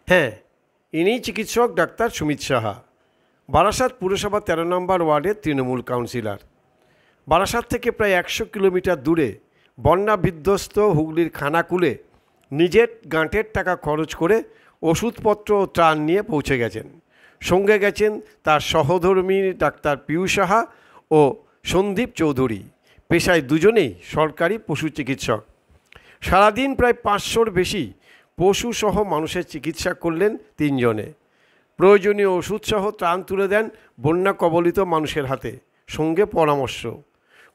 হ্যাঁ, ইনিই চিকিৎসক ডাক্তার সুমিত সাহা, বারাসাত পুরসভা 13 নম্বর ওয়ার্ডের তৃণমূল কাউন্সিলর। বারাসাত থেকে প্রায় 100 কিলোমিটার দূরে বন্যা বিধ্বস্ত হুগলির খানাকুলে নিজের গাঁটের টাকা খরচ করে ওষুধপত্র ও ত্রাণ নিয়ে পৌঁছে গেছেন। সঙ্গে গেছেন তার সহধর্মী ডাক্তার পীযূষ সাহা ও সন্দীপ চৌধুরী। পেশায় দুজনেই সরকারি পশু চিকিৎসক। সারাদিন প্রায় 500-র বেশি পশুসহ মানুষের চিকিৎসা করলেন তিনজনে। প্রয়োজনীয় ওষুধসহ ত্রাণ তুলে দেন বন্যা কবলিত মানুষের হাতে, সঙ্গে পরামর্শ।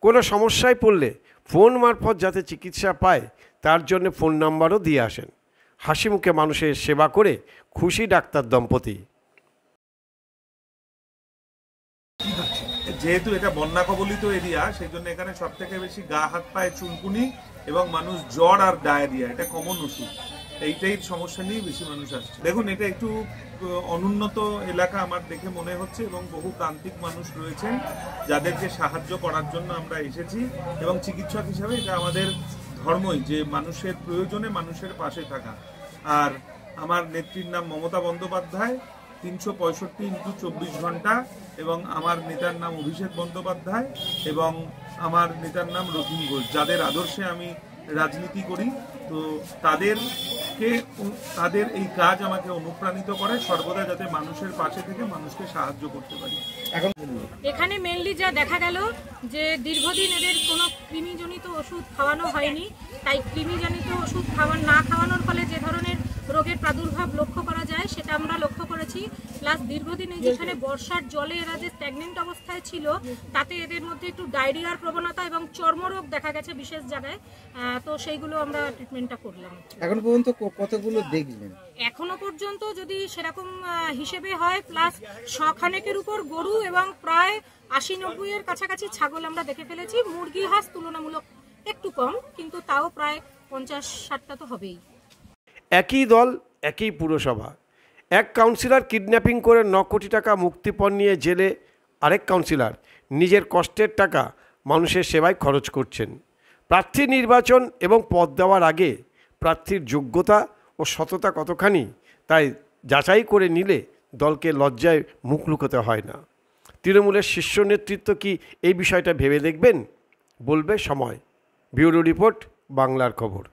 কোনো সমস্যায় পড়লে ফোন মারফত যাতে চিকিৎসা পায় তার জন্য ফোন নাম্বারও দিয়ে আসেন। হাসি মুখে মানুষের সেবা করে খুশি ডাক্তার দম্পতি। যেহেতু এটা বন্যা কবলিত এরিয়া, সেই জন্য এখানে সব থেকে বেশি গা হাত পায়ে চুনকুনি এবং মানুষ জ্বর আর ডায়রিয়া, এটা কমন ওষুধ, এইটাই সমস্যা নিয়ে বেশি মানুষ আসছে। দেখুন, এটা একটু অনুন্নত এলাকা আমার দেখে মনে হচ্ছে এবং বহু প্রান্তিক মানুষ রয়েছেন যাদেরকে সাহায্য করার জন্য আমরা এসেছি। এবং চিকিৎসক হিসাবে এটা আমাদের ধর্মই যে মানুষের প্রয়োজনে মানুষের পাশে থাকা। আর আমার নেত্রীর নাম মমতা বন্দ্যোপাধ্যায়, 365 × 24 ঘন্টা, এবং আমার নেতার নাম অভিষেক বন্দ্যোপাধ্যায়, এবং আমার নেতার নাম রথীন ঘোষ, যাদের আদর্শে আমি রাজনীতি করি। তো তাদের এই কাজ আমাকে অনুপ্রাণিত করে সর্বদা যাতে মানুষের পাশে থেকে মানুষকে সাহায্য করতে পারি। এখন এখানে মেইনলি যা দেখা গেল যে দীর্ঘদিন এদের কোনো কৃমিজনিত ওষুধ খাওয়ানো হয়নি, তাই কৃমিজনিত ওষুধ না খাওয়ানোর ফলে যে ধরনের রোগের প্রাদুর্ভাব লক্ষ্য করা যায় সেটা আমরা লক্ষ্য করেছি। প্লাস দীর্ঘদিন যেখানে বর্ষার জলে এরা যে স্ট্যাগনেন্ট অবস্থায় ছিল তাতে এদের মধ্যে একটু ডায়রিয়ার প্রবণতা এবং চর্মরোগ দেখা গেছে বিশেষ জায়গায়। তো সেইগুলো আমরা ট্রিটমেন্টটা করলাম। এখন পর্যন্ত কতগুলো দেখলেন? এখনো পর্যন্ত যদি সেরকম হিসেবে হয় প্লাস 100 খানেকের উপর গরু এবং প্রায় 80-90 এর কাছাকাছি ছাগল আমরা দেখে ফেলেছি। মুরগি হাঁস তুলনামূলক একটু কম, কিন্তু তাও প্রায় 50-60টা তো হবেই। একই দল, একই পুরসভা। এক কাউন্সিলর কিডন্যাপিং করে 9 কোটি টাকা মুক্তিপণ নিয়ে জেলে, আরেক কাউন্সিলর নিজের কষ্টের টাকা মানুষের সেবায় খরচ করছেন। প্রার্থী নির্বাচন এবং পদ দেওয়ার আগে প্রার্থীর যোগ্যতা ও সততা কতখানি তাই যাচাই করে নিলে দলকে লজ্জায় মুখ লুকোতে হয় না। তৃণমূলের শীর্ষ নেতৃত্ব কি এই বিষয়টা ভেবে দেখবেন? বলবে সময়। ব্যুরো রিপোর্ট, বাংলার খবর।